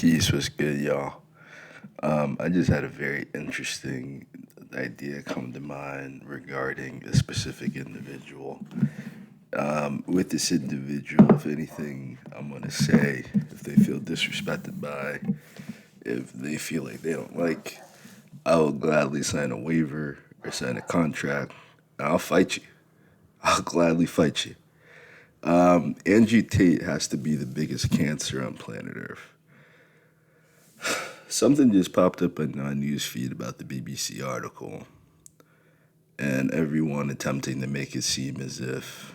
Peace was good, y'all. I just had a very interesting idea come to mind regarding a specific individual. With this individual, if anything, I'm going to say if they feel disrespected by, if they feel like they don't like, I will gladly sign a waiver or sign a contract. I'll fight you. I'll gladly fight you. Angie Tate has to be the biggest cancer on planet Earth. Something just popped up in my news feed about the BBC article, and everyone attempting to make it seem as if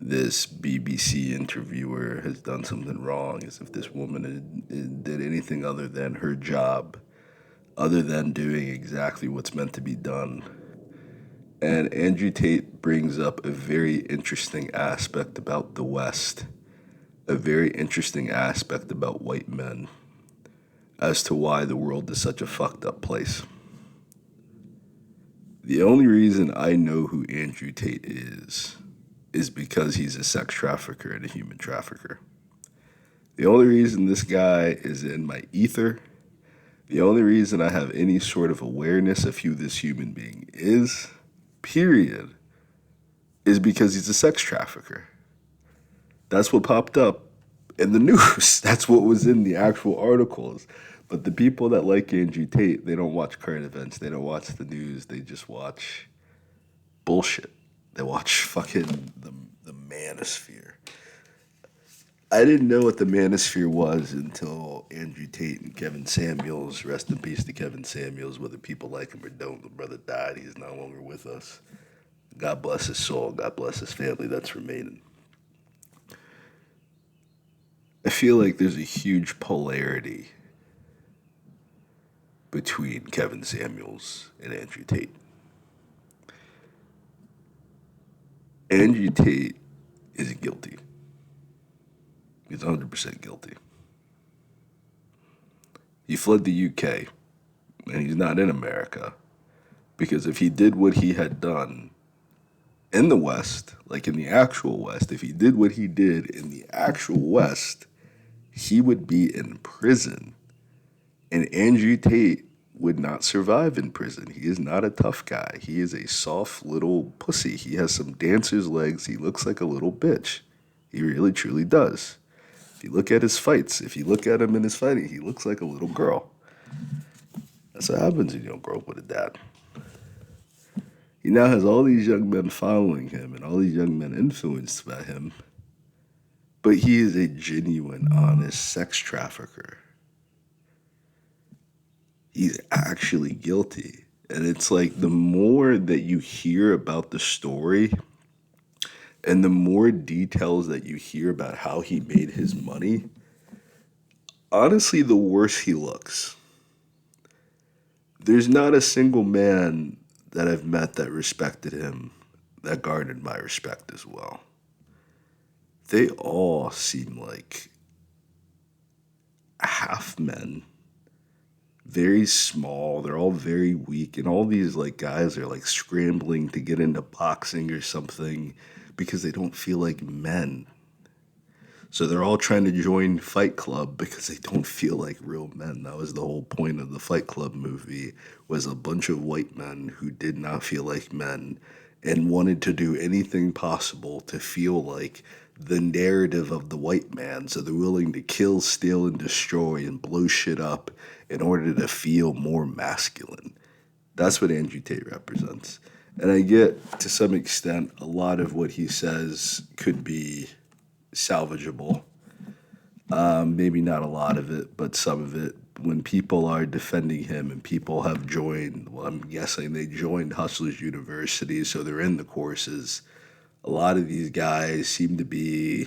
this BBC interviewer has done something wrong, as if this woman did anything other than her job, other than doing exactly what's meant to be done. And Andrew Tate brings up a very interesting aspect about the West, a very interesting aspect about white men, as to why the world is such a fucked up place. The only reason I know who Andrew Tate is because he's a sex trafficker and a human trafficker. The only reason this guy is in my ether, the only reason I have any sort of awareness of who this human being is, period, is because he's a sex trafficker. That's what popped up in the news. That's what was in the actual articles. But the people that like Andrew Tate, they don't watch current events. They don't watch the news. They just watch bullshit. They watch fucking the manosphere. I didn't know what the manosphere was until Andrew Tate and Kevin Samuels, rest in peace to Kevin Samuels, whether people like him or don't. The brother died. He's no longer with us. God bless his soul. God bless his family that's remaining. I feel like there's a huge polarity between Kevin Samuels and Andrew Tate. Andrew Tate is guilty. He's 100% guilty. He fled the UK, and he's not in America, because if he did what he had done in the West, like in the actual West, if he did what he did in the actual West, he would be in prison. And Andrew Tate would not survive in prison. He is not a tough guy. He is a soft little pussy. He has some dancer's legs. He looks like a little bitch. He really, truly does. If you look at his fights, if you look at him in his fighting, he looks like a little girl. That's what happens when you don't grow up with a dad. He now has all these young men following him and all these young men influenced by him. But he is a genuine, honest sex trafficker. He's actually guilty. And it's like the more that you hear about the story and the more details that you hear about how he made his money, honestly, the worse he looks. There's not a single man that I've met that respected him that garnered my respect as well. They all seem like half men, very small. They're all very weak, and all these like guys are like scrambling to get into boxing or something because they don't feel like men. So they're all trying to join Fight Club because they don't feel like real men. That was the whole point of the Fight Club movie, was a bunch of white men who did not feel like men and wanted to do anything possible to feel like the narrative of the white man. So they're willing to kill, steal, and destroy and blow shit up in order to feel more masculine. That's what Andrew Tate represents. And I get, to some extent, a lot of what he says could be salvageable. Maybe not a lot of it, but some of it. When people are defending him and people have joined, well, I'm guessing they joined Hustlers University, so they're in the courses. A lot of these guys seem to be,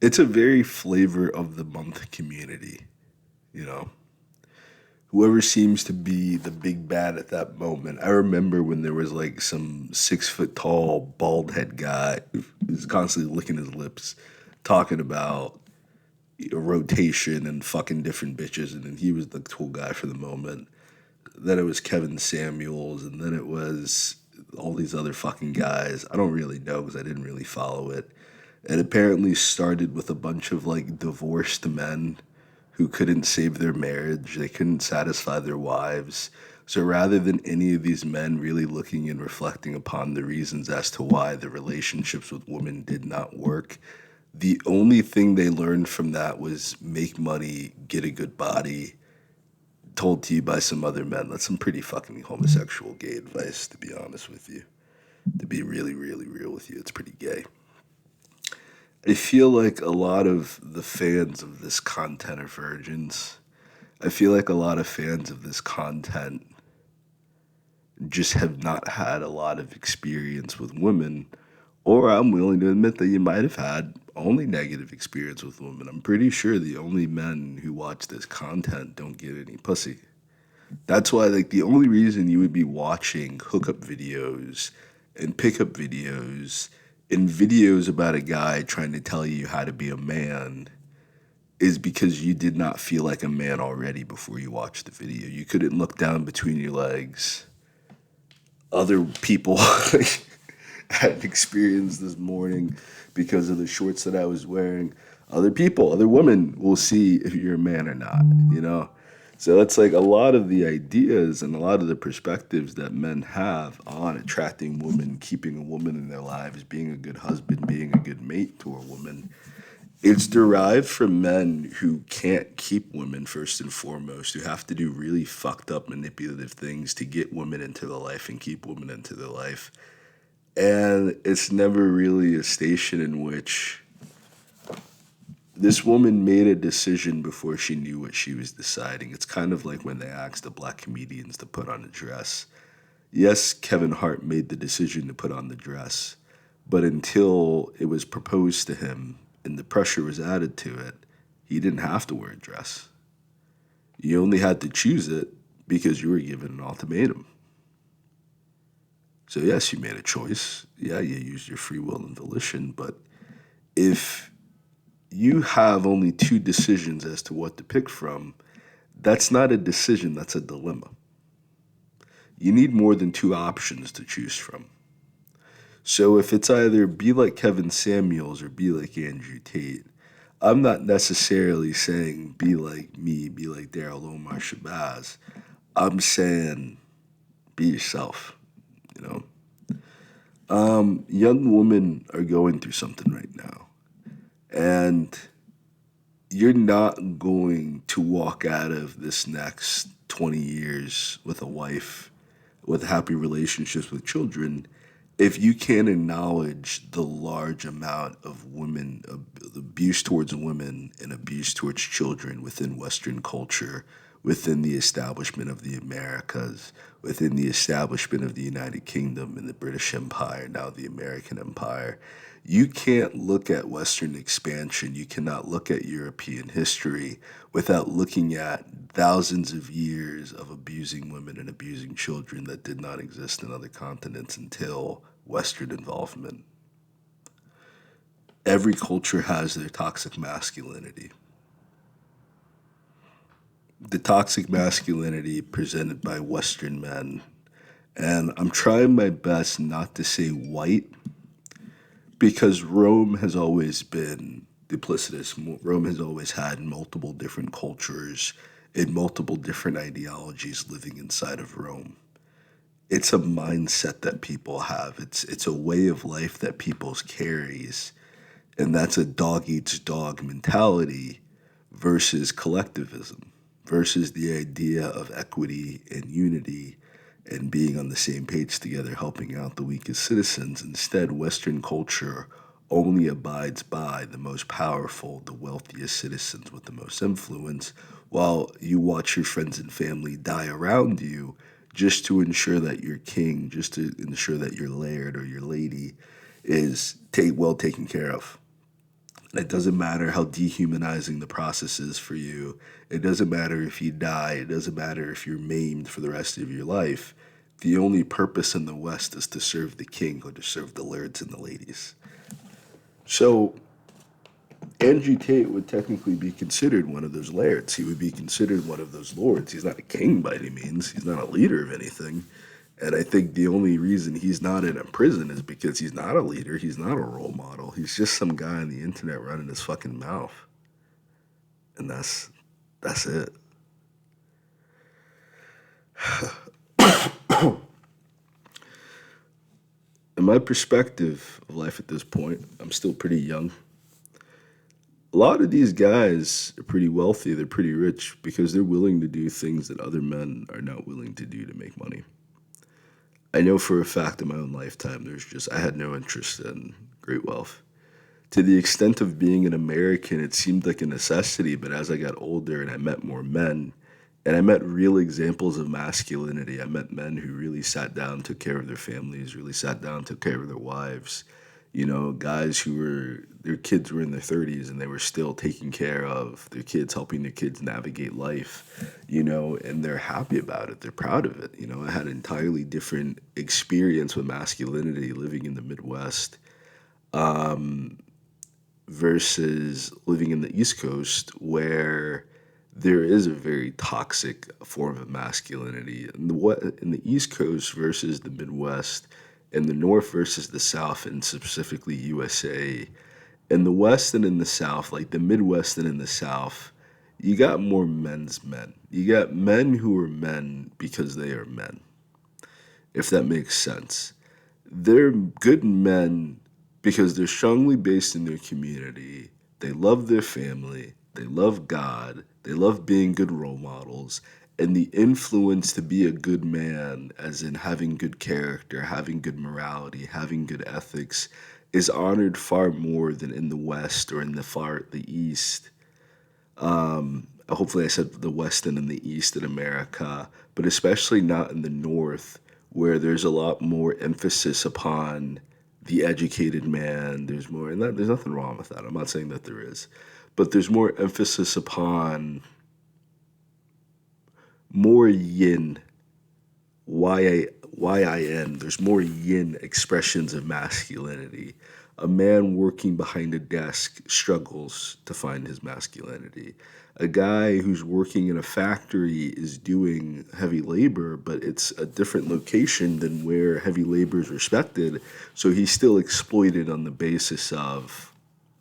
it's a very flavor of the month community, you know? Whoever seems to be the big bad at that moment. I remember when there was like some 6 foot tall, bald head guy who was constantly licking his lips, talking about rotation and fucking different bitches, and then he was the cool guy for the moment. Then it was Kevin Samuels, and then it was all these other fucking guys. I don't really know because I didn't really follow it. It apparently started with a bunch of like divorced men who couldn't save their marriage, they couldn't satisfy their wives. So rather than any of these men really looking and reflecting upon the reasons as to why the relationships with women did not work, the only thing they learned from that was make money, get a good body, told to you by some other men. That's some pretty fucking homosexual gay advice, to be honest with you. To be really, really real with you, it's pretty gay. I feel like a lot of the fans of this content are virgins. I feel like a lot of fans of this content just have not had a lot of experience with women, or I'm willing to admit that you might have had only negative experience with women. I'm pretty sure the only men who watch this content don't get any pussy. That's why, like, the only reason you would be watching hookup videos and pickup videos and videos about a guy trying to tell you how to be a man is because you did not feel like a man already before you watched the video. You couldn't look down between your legs. Other people had an experience this morning because of the shorts that I was wearing. Other people, other women will see if you're a man or not, you know? So it's like a lot of the ideas and a lot of the perspectives that men have on attracting women, keeping a woman in their lives, being a good husband, being a good mate to a woman, it's derived from men who can't keep women first and foremost, who have to do really fucked up manipulative things to get women into their life and keep women into their life. And it's never really a station in which this woman made a decision before she knew what she was deciding. It's kind of like when they asked the black comedians to put on a dress. Yes, Kevin Hart made the decision to put on the dress, but until it was proposed to him and the pressure was added to it, he didn't have to wear a dress. You only had to choose it because you were given an ultimatum. So yes, you made a choice. Yeah, you used your free will and volition, but if you have only two decisions as to what to pick from, that's not a decision, that's a dilemma. You need more than two options to choose from. So if it's either be like Kevin Samuels or be like Andrew Tate, I'm not necessarily saying be like me, be like Daryl Omar Shabazz. I'm saying be yourself, you know? Young women are going through something right now. And you're not going to walk out of this next 20 years with a wife, with happy relationships with children, if you can't acknowledge the large amount of women, abuse towards women and abuse towards children within Western culture, within the establishment of the Americas, within the establishment of the United Kingdom and the British Empire, now the American Empire. You can't look at Western expansion, you cannot look at European history without looking at thousands of years of abusing women and abusing children that did not exist in other continents until Western involvement. Every culture has their toxic masculinity. The toxic masculinity presented by Western men. And I'm trying my best not to say white because Rome has always been duplicitous. Rome has always had multiple different cultures and multiple different ideologies living inside of Rome. It's a mindset that people have. It's a way of life that people carries, and that's a dog eats dog mentality versus collectivism, versus the idea of equity and unity and being on the same page together, helping out the weakest citizens. Instead, Western culture only abides by the most powerful, the wealthiest citizens with the most influence, while you watch your friends and family die around you just to ensure that your king, just to ensure that your laird or your lady is well taken care of. It doesn't matter how dehumanizing the process is for you. It doesn't matter if you die. It doesn't matter if you're maimed for the rest of your life. The only purpose in the West is to serve the king or to serve the lairds and the ladies. So Andrew Tate would technically be considered one of those lairds. He would be considered one of those lords. He's not a king by any means. He's not a leader of anything. And I think the only reason he's not in a prison is because he's not a leader. He's not a role model. He's just some guy on the internet running his fucking mouth. And that's it. In my perspective of life at this point, I'm still pretty young. A lot of these guys are pretty wealthy, they're pretty rich because they're willing to do things that other men are not willing to do to make money. I know for a fact in my own lifetime, I had no interest in great wealth. To the extent of being an American, it seemed like a necessity, but as I got older and I met more men, and I met real examples of masculinity, I met men who really sat down, took care of their families, really sat down, took care of their wives. You know, guys who were, their kids were in their 30s and they were still taking care of their kids, helping their kids navigate life, and they're happy about it. They're proud of it. I had an entirely different experience with masculinity living in the Midwest versus living in the East Coast, where there is a very toxic form of masculinity. In the East Coast versus the Midwest, in the North versus the South, and specifically USA, in the West and in the South, like the Midwest and in the South, you got more men's men. You got men who are men because they are men, if that makes sense. They're good men because they're strongly based in their community. They love their family. They love God. They love being good role models. And the influence to be a good man, as in having good character, having good morality, having good ethics, is honored far more than in the West or in the East. Hopefully I said the West and in the East in America, but especially not in the North, where there's a lot more emphasis upon the educated man. There's more, and there's nothing wrong with that. I'm not saying that there is, but there's more emphasis upon more yin, Y-I-N. There's more yin expressions of masculinity. A man working behind a desk struggles to find his masculinity. A guy who's working in a factory is doing heavy labor, but it's a different location than where heavy labor is respected. So he's still exploited on the basis of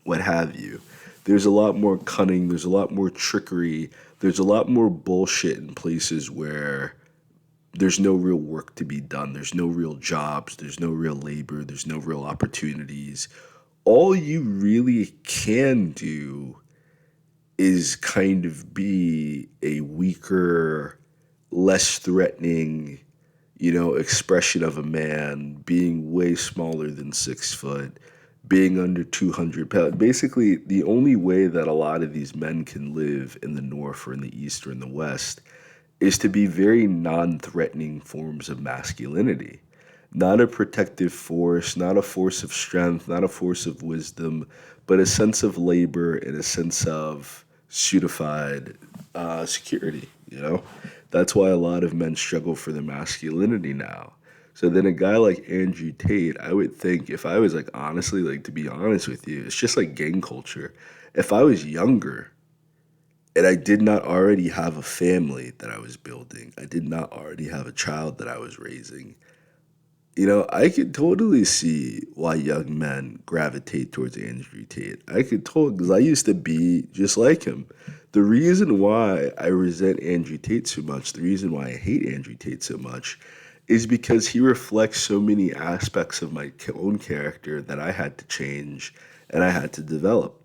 what have you. There's a lot more cunning, there's a lot more trickery, there's a lot more bullshit in places where there's no real work to be done. There's no real jobs. There's no real labor. There's no real opportunities. All you really can do is kind of be a weaker, less threatening, expression of a man, being way smaller than 6 foot, being under 200 pounds. Basically, the only way that a lot of these men can live in the North or in the East or in the West is to be very non-threatening forms of masculinity. Not a protective force, not a force of strength, not a force of wisdom, but a sense of labor and a sense of certified security. That's why a lot of men struggle for their masculinity now. So then a guy like Andrew Tate, I would think, if I was like, honestly, like, to be honest with you, it's just like gang culture. If I was younger and I did not already have a family that I was building, I did not already have a child that I was raising, I could totally see why young men gravitate towards Andrew Tate. I could totally, because I used to be just like him. The reason why I resent Andrew Tate so much, the reason why I hate Andrew Tate so much, is because he reflects so many aspects of my own character that I had to change and I had to develop.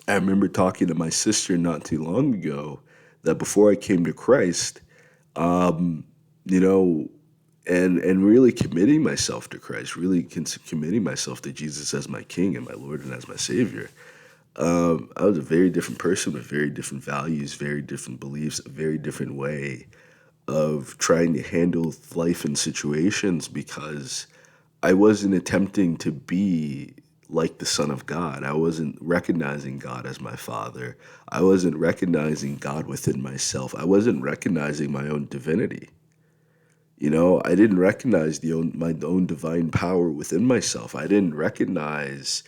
I remember talking to my sister not too long ago that before I came to Christ, you know, and really committing myself to Christ, really committing myself to Jesus as my King and my Lord and as my Savior. I was a very different person with very different values, very different beliefs, a very different way of trying to handle life and situations because I wasn't attempting to be like the Son of God. I wasn't recognizing God as my Father. I wasn't recognizing God within myself. I wasn't recognizing my own divinity. I didn't recognize my own divine power within myself. I didn't recognize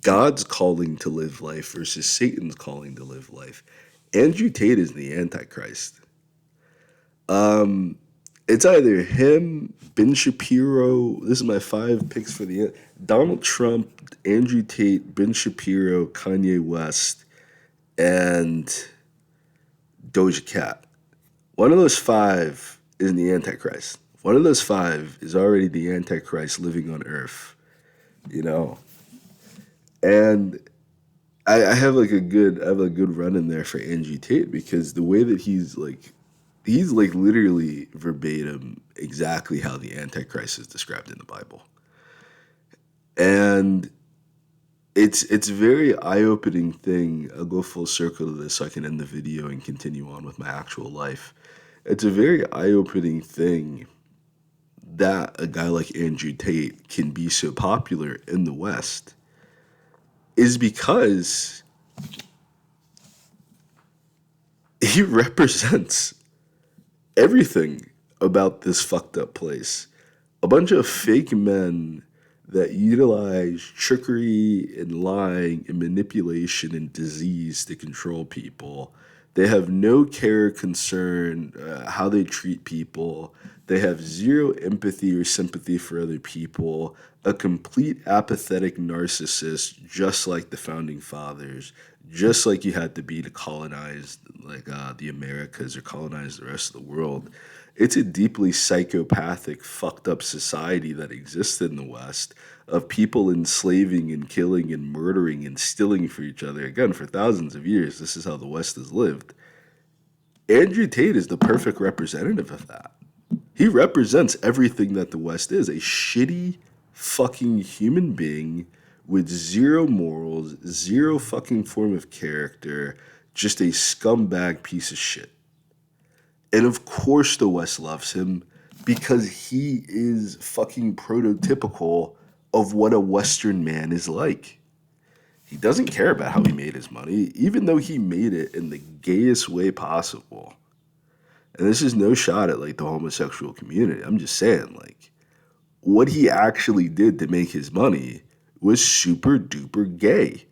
God's calling to live life versus Satan's calling to live life. Andrew Tate is the Antichrist. It's either him, Ben Shapiro. This is my 5 picks for the end. Donald Trump, Andrew Tate, Ben Shapiro, Kanye West, and Doja Cat. One of those 5 is the Antichrist. One of those 5 is already the Antichrist living on Earth, you know. And I have like I have a good run in there for Andrew Tate because the way that he's like literally verbatim exactly how the Antichrist is described in the Bible. And it's a very eye-opening thing. I'll go full circle to this so I can end the video and continue on with my actual life. It's a very eye-opening thing that a guy like Andrew Tate can be so popular in the West is because he represents everything about this fucked up place. A bunch of fake men that utilize trickery and lying and manipulation and disease to control people. They have no care, concern, how they treat people. They have zero empathy or sympathy for other people. A complete apathetic narcissist, just like the founding fathers, just like you had to be to colonize the Americas or colonize the rest of the world. It's a deeply psychopathic, fucked up society that exists in the West of people enslaving and killing and murdering and stealing for each other. Again, for thousands of years, this is how the West has lived. Andrew Tate is the perfect representative of that. He represents everything that the West is, a shitty fucking human being with zero morals, zero fucking form of character, just a scumbag piece of shit. And of course the West loves him because he is fucking prototypical of what a Western man is like. He doesn't care about how he made his money, even though he made it in the gayest way possible. And this is no shot at like the homosexual community. I'm just saying, like, what he actually did to make his money was super duper gay.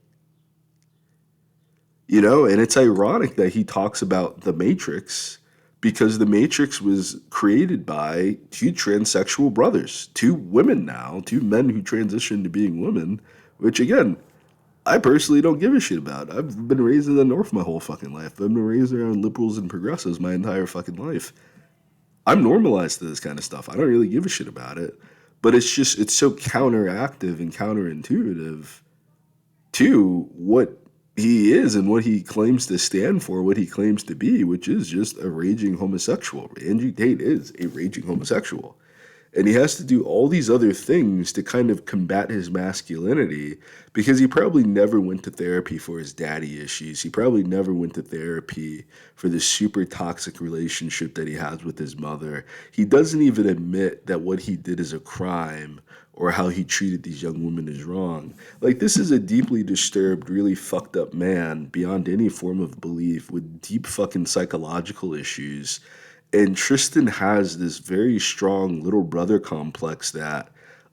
You know, and it's ironic that he talks about the Matrix because the Matrix was created by 2 transsexual brothers, 2 women now, 2 men who transitioned to being women, which again, I personally don't give a shit about. I've been raised in the North my whole fucking life. I've been raised around liberals and progressives my entire fucking life. I'm normalized to this kind of stuff. I don't really give a shit about it. But it's so counteractive and counterintuitive to what he is and what he claims to stand for, what he claims to be, which is just a raging homosexual. Andrew Tate is a raging homosexual. And he has to do all these other things to kind of combat his masculinity because he probably never went to therapy for his daddy issues. He probably never went to therapy for the super toxic relationship that he has with his mother. He doesn't even admit that what he did is a crime or how he treated these young women is wrong. Like, this is a deeply disturbed, really fucked up man beyond any form of belief with deep fucking psychological issues. And Tristan has this very strong little brother complex that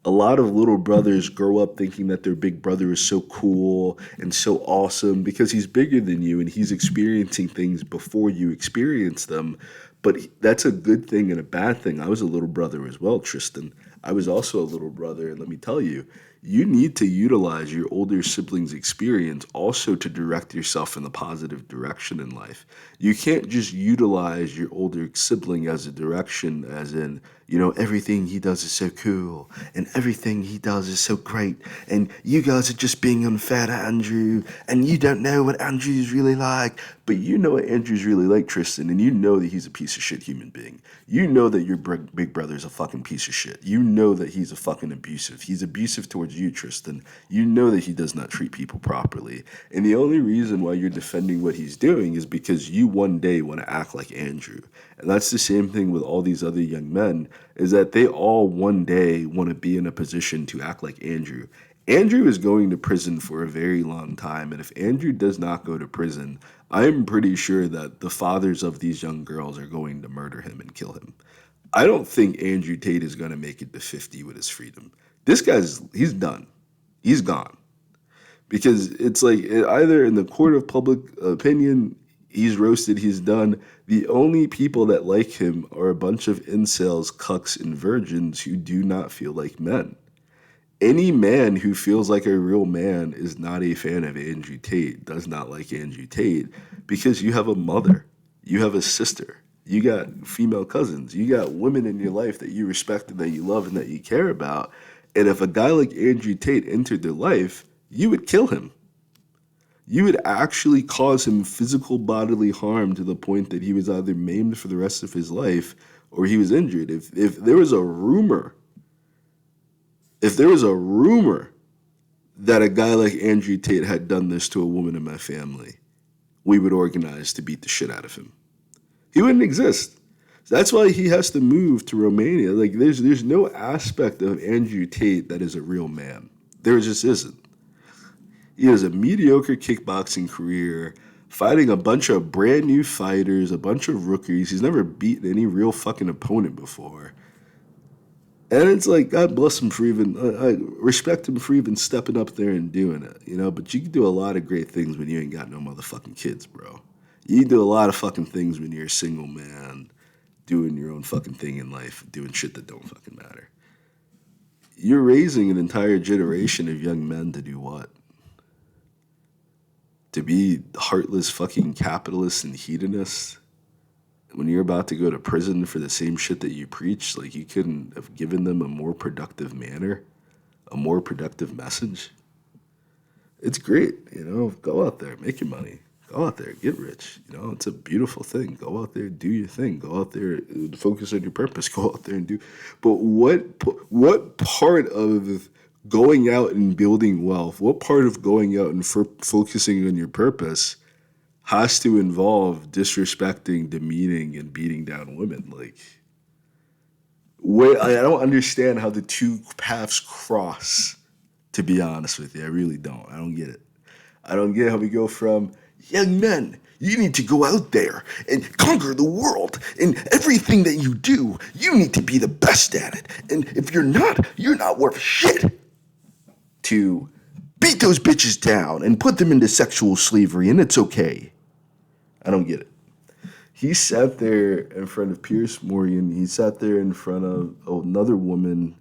a lot of little brothers grow up thinking that their big brother is so cool and so awesome because he's bigger than you and he's experiencing things before you experience them. But that's a good thing and a bad thing. I was a little brother as well, Tristan. I was also a little brother, and let me tell you, you need to utilize your older siblings' experience also to direct yourself in the positive direction in life. You can't just utilize your older sibling as a direction, as in, you know, everything he does is so cool and everything he does is so great, and you guys are just being unfair to Andrew, and you don't know what Andrew's really like. But you know what Andrew's really like, Tristan, and you know that he's a piece of shit human being. You know that your big brother's a fucking piece of shit. You know that he's a fucking abusive. He's abusive towards you, Tristan. You know that he does not treat people properly. And the only reason why you're defending what he's doing is because you one day want to act like Andrew. And that's the same thing with all these other young men, is that they all one day want to be in a position to act like Andrew. Andrew is going to prison for a very long time, and if Andrew does not go to prison, I'm pretty sure that the fathers of these young girls are going to murder him and kill him. I don't think Andrew Tate is going to make it to 50 with his freedom. He's done. He's gone. Because it's like either in the court of public opinion, He's roasted, he's done. The only people that like him are a bunch of incels, cucks, and virgins who do not feel like men. Any man who feels like a real man is not a fan of Andrew Tate, does not like Andrew Tate, because you have a mother, you have a sister, you got female cousins, you got women in your life that you respect and that you love and that you care about. And if a guy like Andrew Tate entered their life, you would kill him. You would actually cause him physical bodily harm to the point that he was either maimed for the rest of his life or he was injured. If there was a rumor, if there was a rumor that a guy like Andrew Tate had done this to a woman in my family, we would organize to beat the shit out of him. He wouldn't exist. That's why he has to move to Romania. Like there's no aspect of Andrew Tate that is a real man. There just isn't. He has a mediocre kickboxing career, fighting a bunch of brand new fighters, a bunch of rookies. He's never beaten any real fucking opponent before. And it's like, God bless him for even, I respect him for even stepping up there and doing it, you know? But you can do a lot of great things when you ain't got no motherfucking kids, bro. You can do a lot of fucking things when you're a single man, doing your own fucking thing in life, doing shit that don't fucking matter. You're raising an entire generation of young men to do what? To be heartless fucking capitalists and hedonists? When you're about to go to prison for the same shit that you preach, like you couldn't have given them a more productive manner, a more productive message. It's great, you know, go out there, make your money, go out there, get rich, you know, it's a beautiful thing. Go out there, do your thing, go out there, focus on your purpose, go out there and do. But what part of going out and building wealth, what part of going out and focusing on your purpose has to involve disrespecting, demeaning, and beating down women? Like, I don't understand how the two paths cross, to be honest with you. I really don't. I don't get it. I don't get how we go from, young men, you need to go out there and conquer the world. And everything that you do, you need to be the best at it. And if you're not worth shit. To beat those bitches down and put them into sexual slavery, and it's okay. I don't get it. He sat there in front of Pierce Morgan. He sat there in front of another woman,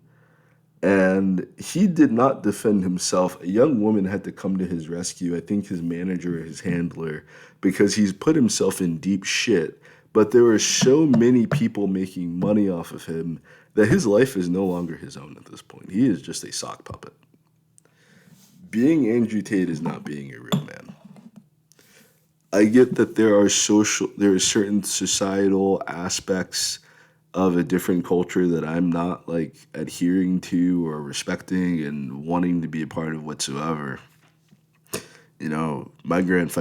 and he did not defend himself. A young woman had to come to his rescue, I think his manager or his handler, because he's put himself in deep shit. But there were so many people making money off of him that his life is no longer his own at this point. He is just a sock puppet. Being Andrew Tate is not being a real man. I get that there are certain societal aspects of a different culture that I'm not like adhering to or respecting and wanting to be a part of whatsoever. You know, my grandparents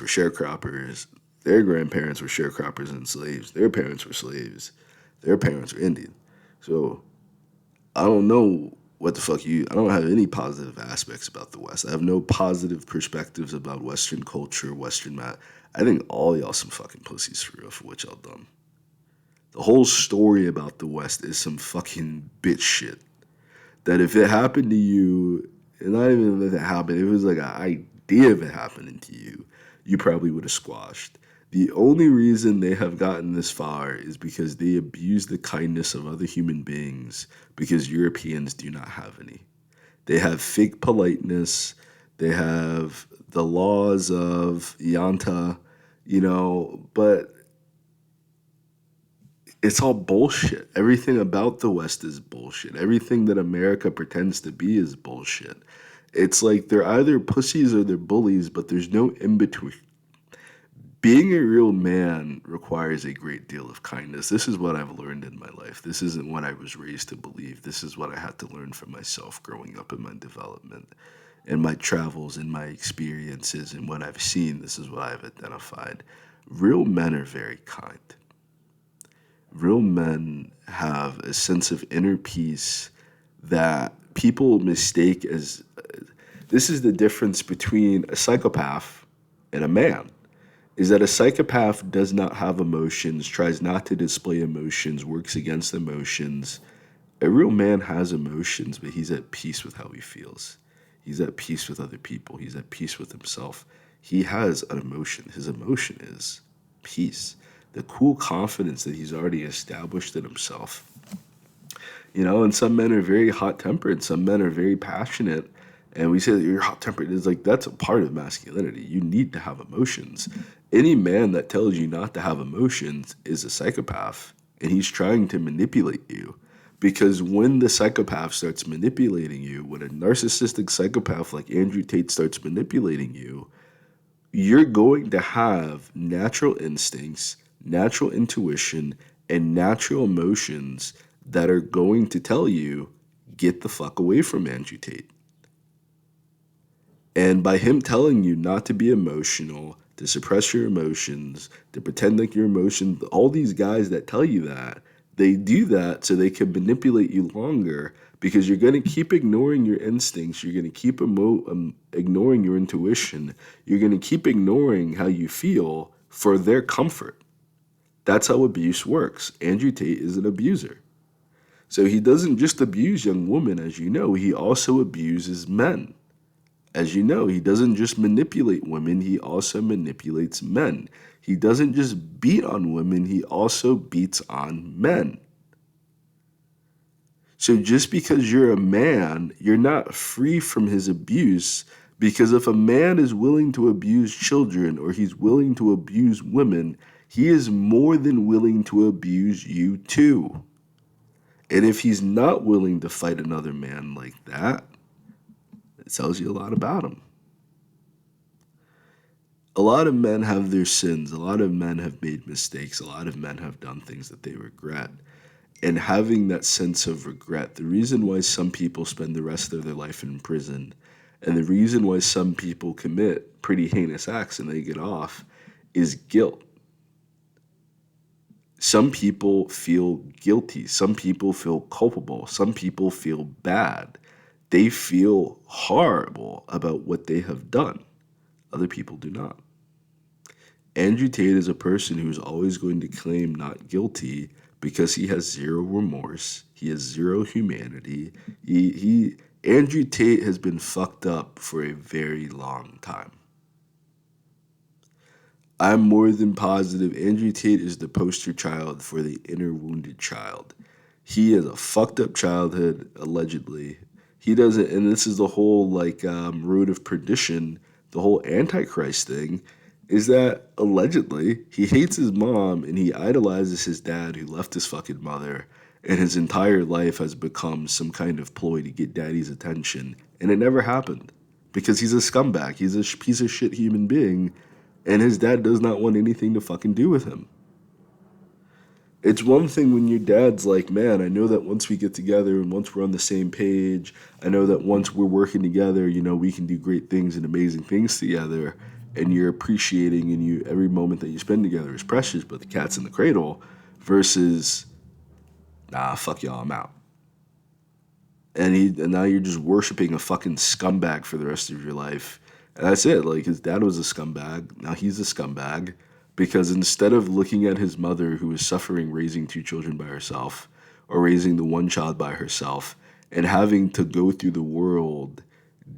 were sharecroppers. Their grandparents were sharecroppers and slaves. Their parents were slaves. Their parents were Indian. So I don't know what the fuck I don't have any positive aspects about the West. I have no positive perspectives about Western culture, I think all y'all some fucking pussies for real for what y'all done. The whole story about the West is some fucking bitch shit. That if it happened to you, and not even if it happened, if it was like an idea of it happening to you, you probably would have squashed. The only reason they have gotten this far is because they abuse the kindness of other human beings, because Europeans do not have any. They have fake politeness. They have the laws of Yanta, you know, but it's all bullshit. Everything about the West is bullshit. Everything that America pretends to be is bullshit. It's like they're either pussies or they're bullies, but there's no in between. Being a real man requires a great deal of kindness. This is what I've learned in my life. This isn't what I was raised to believe. This is what I had to learn for myself growing up in my development, in my travels, in my experiences, and what I've seen. This is what I've identified. Real men are very kind. Real men have a sense of inner peace that people mistake as, this is the difference between a psychopath and a man. Is that a psychopath does not have emotions, tries not to display emotions, works against emotions. A real man has emotions, but he's at peace with how he feels. He's at peace with other people. He's at peace with himself. he has an emotion. His emotion is peace, the cool confidence that he's already established in himself. And some men are very hot tempered, some men are very passionate. And we say that you're hot tempered. It's like that's a part of masculinity. You need to have emotions. Any man that tells you not to have emotions is a psychopath, and he's trying to manipulate you. Because when the psychopath starts manipulating you, when a narcissistic psychopath like Andrew Tate starts manipulating you, you're going to have natural instincts, natural intuition, and natural emotions that are going to tell you, get the fuck away from Andrew Tate. And by him telling you not to be emotional, to suppress your emotions, to pretend like your emotions, all these guys that tell you that, they do that so they can manipulate you longer because you're going to keep ignoring your instincts. You're going to keep ignoring your intuition. You're going to keep ignoring how you feel for their comfort. That's how abuse works. Andrew Tate is an abuser. So he doesn't just abuse young women, as you know, he also abuses men. As you know, he doesn't just manipulate women, he also manipulates men. He doesn't just beat on women, he also beats on men. So just because you're a man, you're not free from his abuse, because if a man is willing to abuse children or he's willing to abuse women, he is more than willing to abuse you too. And if he's not willing to fight another man like that, it tells you a lot about him. A lot of men have their sins. A lot of men have made mistakes. A lot of men have done things that they regret. And having that sense of regret, the reason why some people spend the rest of their life in prison, and the reason why some people commit pretty heinous acts and they get off, is guilt. Some people feel guilty. Some people feel culpable. Some people feel bad. They feel horrible about what they have done. Other people do not. Andrew Tate is a person who's always going to claim not guilty because he has zero remorse. He has zero humanity. Andrew Tate has been fucked up for a very long time. I'm more than positive Andrew Tate is the poster child for the inner wounded child. He has a fucked up childhood, allegedly. He doesn't, and this is the whole road of perdition, the whole Antichrist thing, is that allegedly he hates his mom and he idolizes his dad who left his fucking mother, and his entire life has become some kind of ploy to get daddy's attention, and it never happened because he's a scumbag. He's a piece of shit human being, and his dad does not want anything to fucking do with him. It's one thing when your dad's like, man, I know that once we get together and once we're on the same page, I know that once we're working together, we can do great things and amazing things together, and you're appreciating and every moment that you spend together is precious, but the cat's in the cradle, versus, nah, fuck y'all, I'm out. And now you're just worshiping a fucking scumbag for the rest of your life. And that's it. Like, his dad was a scumbag. Now he's a scumbag because instead of looking at his mother who was suffering raising two children by herself or raising the one child by herself and having to go through the world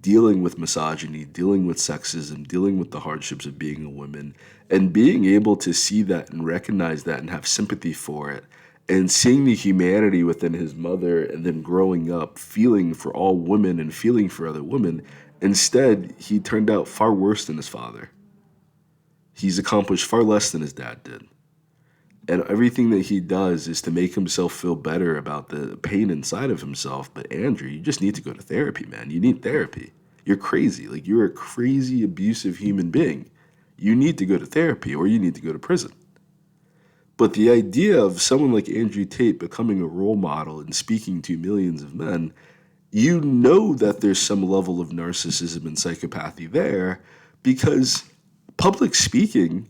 dealing with misogyny, dealing with sexism, dealing with the hardships of being a woman, and being able to see that and recognize that and have sympathy for it, and seeing the humanity within his mother, and then growing up feeling for all women and feeling for other women, instead, he turned out far worse than his father. He's accomplished far less than his dad did. And everything that he does is to make himself feel better about the pain inside of himself. But Andrew, you just need to go to therapy, man. You need therapy. You're crazy. Like, you're a crazy, abusive human being. You need to go to therapy or you need to go to prison. But the idea of someone like Andrew Tate becoming a role model and speaking to millions of men, you know that there's some level of narcissism and psychopathy there, because public speaking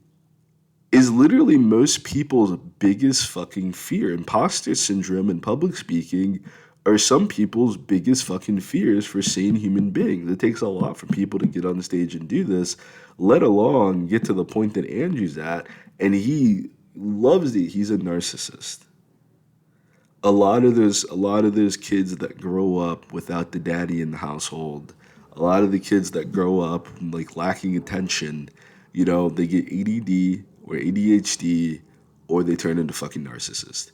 is literally most people's biggest fucking fear. Imposter syndrome and public speaking are some people's biggest fucking fears for sane human beings. It takes a lot for people to get on stage and do this, let alone get to the point that Andrew's at, and he loves it. He's a narcissist. A lot of those kids that grow up without the daddy in the household, A lot of the kids that grow up like lacking attention, you know, they get ADD or ADHD or they turn into fucking narcissists.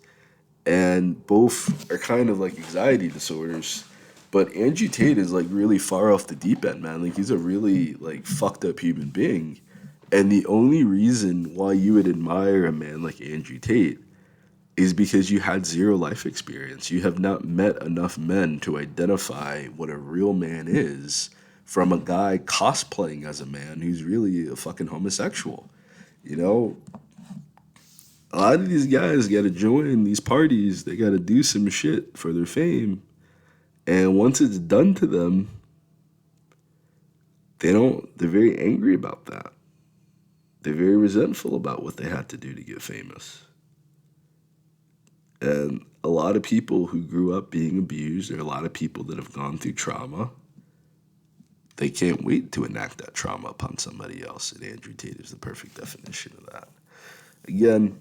And both are kind of like anxiety disorders. But Andrew Tate is like really far off the deep end, man. Like he's a really like fucked up human being. And the only reason why you would admire a man like Andrew Tate is because you had zero life experience. You have not met enough men to identify what a real man is from a guy cosplaying as a man who's really a fucking homosexual. You know, a lot of these guys got to join these parties. They got to do some shit for their fame. And once it's done to them, they're very angry about that. They're very resentful about what they had to do to get famous. And a lot of people who grew up being abused, there are a lot of people that have gone through trauma. They can't wait to enact that trauma upon somebody else. And Andrew Tate is the perfect definition of that. Again,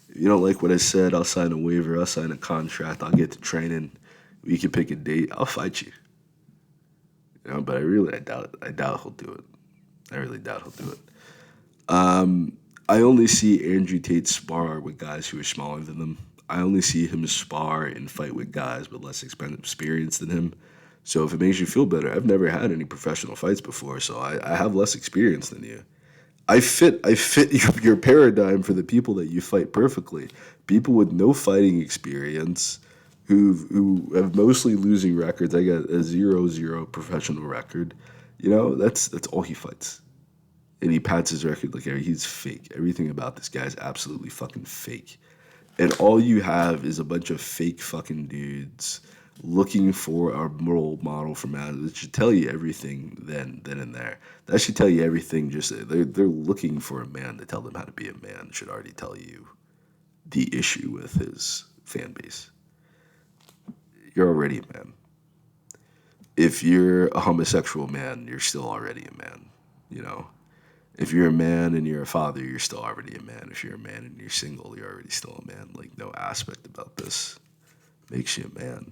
if you don't like what I said, I'll sign a waiver, I'll sign a contract, I'll get to training. We can pick a date, I'll fight you. You know, but I doubt he'll do it. I really doubt he'll do it. I only see Andrew Tate spar with guys who are smaller than him. I only see him spar and fight with guys with less experience than him. So if it makes you feel better, I've never had any professional fights before, so I have less experience than you. I fit your paradigm for the people that you fight perfectly. People with no fighting experience who have mostly losing records. I got a 0-0 professional record. You know, that's all he fights. And he pats his record like he's fake. Everything about this guy is absolutely fucking fake. And all you have is a bunch of fake fucking dudes looking for a role model for man. That should tell you everything then and there. That should tell you everything. Just they're looking for a man to tell them how to be a man. Should already tell you the issue with his fan base. You're already a man. If you're a homosexual man, you're still already a man. You know, if you're a man and you're a father, you're still already a man. If you're a man and you're single, you're already still a man. Like, no aspect about this makes you a man.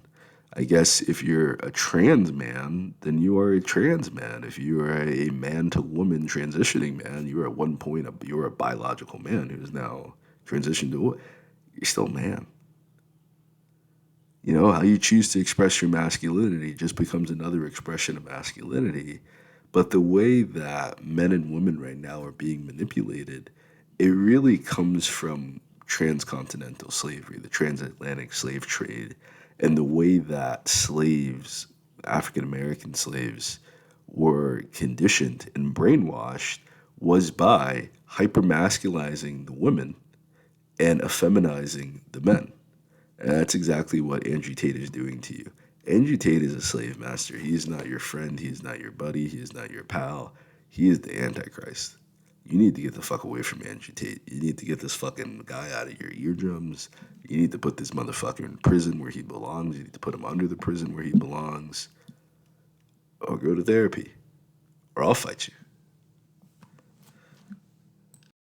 I guess if you're a trans man, then you are a trans man. If you are a man to woman transitioning man, you were at one point you were a biological man who is now transitioned to you're still a man. You know, how you choose to express your masculinity just becomes another expression of masculinity. But the way that men and women right now are being manipulated, it really comes from transcontinental slavery, the transatlantic slave trade, and the way that slaves, African American slaves, were conditioned and brainwashed was by hypermasculizing the women and effeminizing the men. And that's exactly what Andrew Tate is doing to you. Andrew Tate is a slave master. He is not your friend. He is not your buddy. He is not your pal. He is the Antichrist. You need to get the fuck away from Andrew Tate. You need to get this fucking guy out of your eardrums. You need to put this motherfucker in prison where he belongs. You need to put him under the prison where he belongs. Or go to therapy. Or I'll fight you.